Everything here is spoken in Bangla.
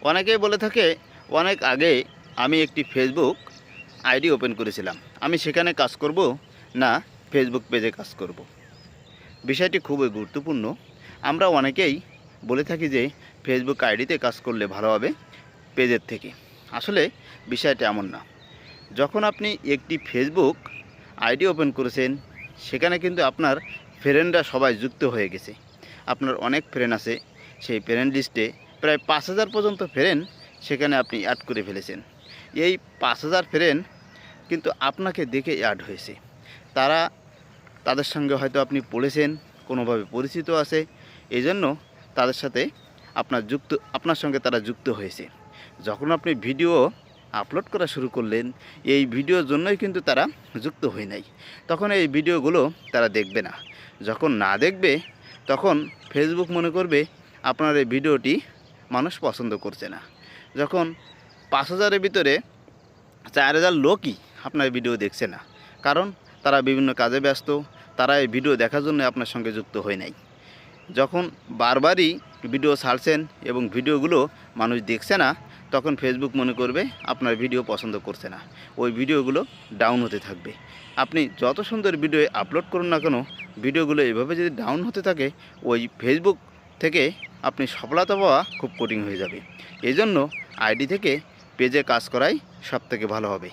অনেকেই বলে থাকে অনেক আগে আমি একটি ফেসবুক আইডি ওপেন করেছিলাম, আমি সেখানে কাজ করব না ফেসবুক পেজে কাজ করব। বিষয়টি খুবই গুরুত্বপূর্ণ। আমরা অনেকেই বলে থাকি যে ফেসবুক আইডিতে কাজ করলে ভালো হবে পেজের থেকে। আসলে বিষয়টা এমন না। যখন আপনি একটি ফেসবুক আইডি ওপেন করেছেন, সেখানে কিন্তু আপনার ফ্রেন্ডরা সবাই যুক্ত হয়ে গেছে। আপনার অনেক ফ্রেন্ড আছে, সেই ফ্রেন্ড লিস্টে প্রায় 5,000 পর্যন্ত ফ্রেন্ড সেখানে আপনি অ্যাড করে ফেলেছেন। এই 5,000 ফ্রেন্ড কিন্তু আপনাকে দেখে অ্যাড হয়েছে। তাদের সঙ্গে হয়তো আপনি পড়েছেন, কোনোভাবে পরিচিত আছে, এই জন্য তাদের সাথে আপনার সঙ্গে তারা যুক্ত হয়েছে। যখন আপনি ভিডিও আপলোড করা শুরু করলেন, এই ভিডিওর জন্যই কিন্তু তারা যুক্ত হয় নাই। তখন এই ভিডিওগুলো তারা দেখবে না। যখন না দেখবে, তখন ফেসবুক মনে করবে আপনার এই ভিডিওটি মানুষ পছন্দ করছে না। যখন 5,000-এর ভিতরে 4,000 লোকই আপনার ভিডিও দেখছে না, কারণ তারা বিভিন্ন কাজে ব্যস্ত, তারা এই ভিডিও দেখার জন্য আপনার সঙ্গে যুক্ত হয় নাই। যখন বারবারই ভিডিও ছাড়ছেন এবং ভিডিওগুলো মানুষ দেখছে না, তখন ফেসবুক মনে করবে আপনার ভিডিও পছন্দ করছে না, ওই ভিডিওগুলো ডাউন হতে থাকবে। আপনি যত সুন্দর ভিডিও আপলোড করুন না কেন, ভিডিওগুলো এভাবে যদি ডাউন হতে থাকে, ওই ফেসবুক থেকে আপনি সফলতা পাওয়া খুব কঠিন হয়ে যাবে। এই জন্য আইডি থেকে পেজে কাজ করাই সবথেকে ভালো হবে।